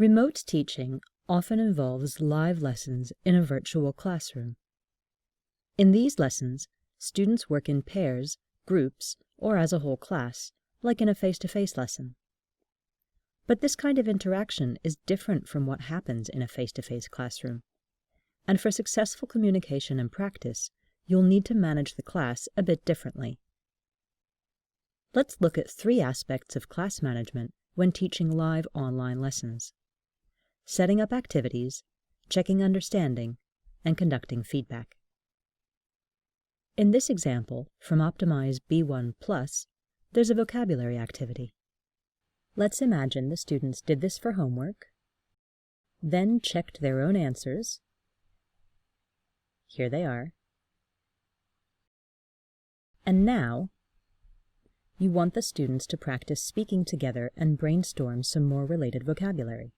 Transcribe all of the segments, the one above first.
Remote teaching often involves live lessons in a virtual classroom. In these lessons, students work in pairs, groups, or as a whole class, like in a face-to-face lesson. But this kind of interaction is different from what happens in a face-to-face classroom. And for successful communication and practice, you'll need to manage the class a bit differently. Let's look at 3 aspects of class management when teaching live online lessons: setting up activities, checking understanding, and conducting feedback. In this example from Optimise B1+, there's a vocabulary activity. Let's imagine the students did this for homework, then checked their own answers. Here they are. And now, you want the students to practice speaking together and brainstorm some more related vocabulary.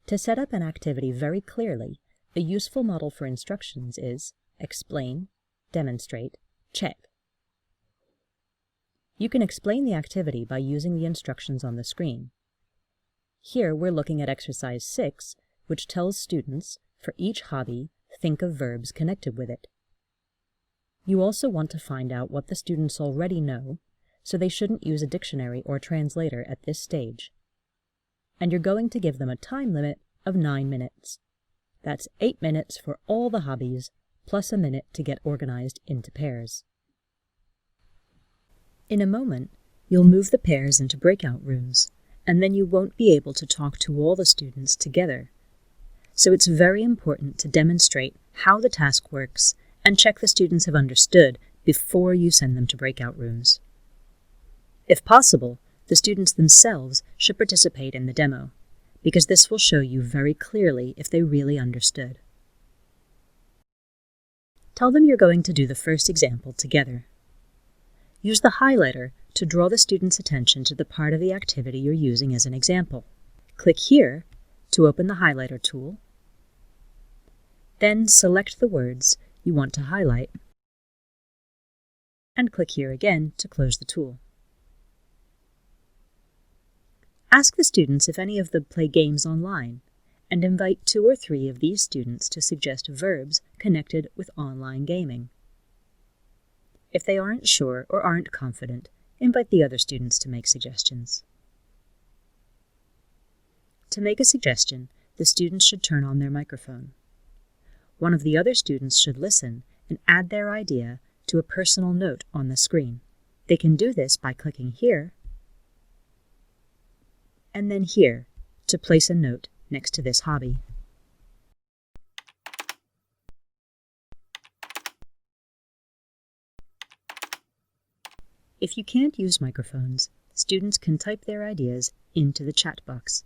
To set up an activity very clearly, a useful model for instructions is explain, demonstrate, check. You can explain the activity by using the instructions on the screen. Here we're looking at exercise 6, which tells students, for each hobby, think of verbs connected with it. You also want to find out what the students already know, so they shouldn't use a dictionary or translator at this stage. And you're going to give them a time limit of 9 minutes. That's 8 minutes for all the hobbies, plus a minute to get organized into pairs. In a moment, you'll move the pairs into breakout rooms, and then you won't be able to talk to all the students together. So it's very important to demonstrate how the task works and check the students have understood before you send them to breakout rooms. If possible, the students themselves should participate in the demo, because this will show you very clearly if they really understood. Tell them you're going to do the first example together. Use the highlighter to draw the students' attention to the part of the activity you're using as an example. Click here to open the highlighter tool. Then select the words you want to highlight, and click here again to close the tool. Ask the students if any of them play games online, and invite 2 or 3 of these students to suggest verbs connected with online gaming. If they aren't sure or aren't confident, invite the other students to make suggestions. To make a suggestion, the students should turn on their microphone. One of the other students should listen and add their idea to a personal note on the screen. They can do this by clicking here and then here to place a note next to this hobby. If you can't use microphones, students can type their ideas into the chat box.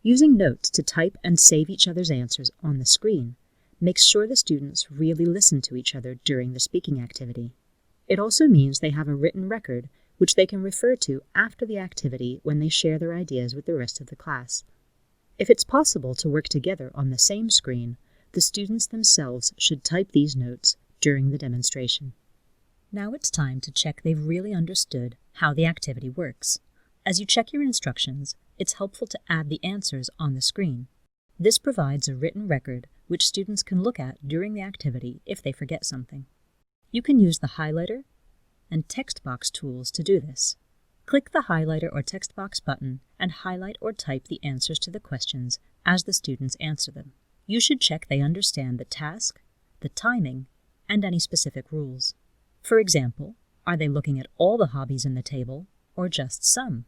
Using notes to type and save each other's answers on the screen makes sure the students really listen to each other during the speaking activity. It also means they have a written record which they can refer to after the activity when they share their ideas with the rest of the class. If it's possible to work together on the same screen, the students themselves should type these notes during the demonstration. Now it's time to check they've really understood how the activity works. As you check your instructions, it's helpful to add the answers on the screen. This provides a written record which students can look at during the activity if they forget something. You can use the highlighter and text box tools to do this. Click the highlighter or text box button and highlight or type the answers to the questions as the students answer them. You should check they understand the task, the timing, and any specific rules. For example, are they looking at all the hobbies in the table or just some?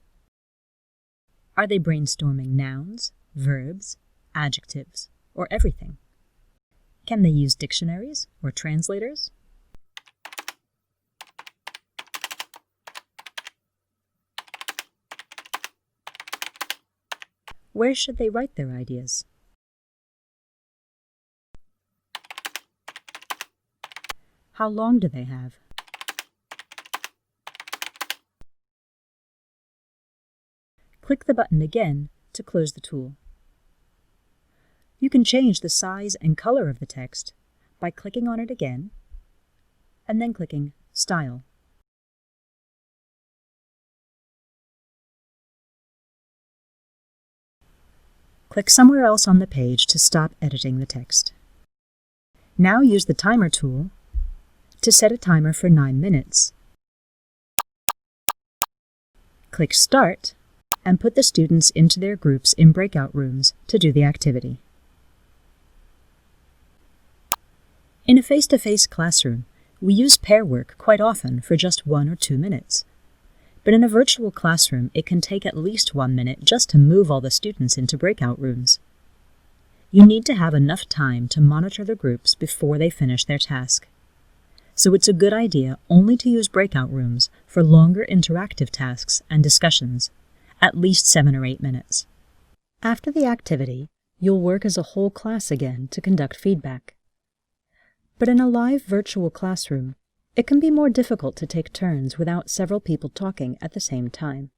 Are they brainstorming nouns, verbs, adjectives, or everything? Can they use dictionaries or translators? Where should they write their ideas? How long do they have? Click the button again to close the tool. You can change the size and color of the text by clicking on it again and then clicking Style. Click somewhere else on the page to stop editing the text. Now use the Timer tool to set a timer for 9 minutes. Click Start and put the students into their groups in breakout rooms to do the activity. In a face-to-face classroom, we use pair work quite often for just 1 or 2 minutes. But in a virtual classroom, it can take at least 1 minute just to move all the students into breakout rooms. You need to have enough time to monitor the groups before they finish their task. So it's a good idea only to use breakout rooms for longer interactive tasks and discussions, at least 7 or 8 minutes. After the activity, you'll work as a whole class again to conduct feedback. But in a live virtual classroom, it can be more difficult to take turns without several people talking at the same time.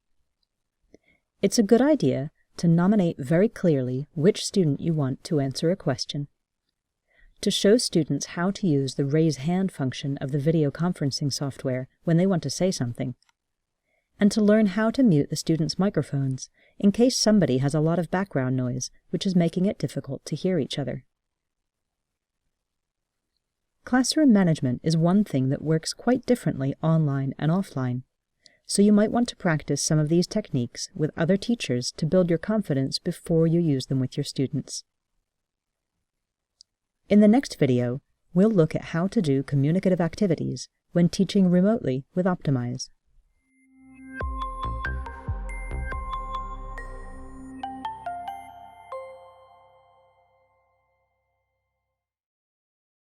It's a good idea to nominate very clearly which student you want to answer a question, to show students how to use the raise hand function of the video conferencing software when they want to say something, and to learn how to mute the students' microphones in case somebody has a lot of background noise which is making it difficult to hear each other. Classroom management is one thing that works quite differently online and offline, so you might want to practice some of these techniques with other teachers to build your confidence before you use them with your students. In the next video, we'll look at how to do communicative activities when teaching remotely with Optimise.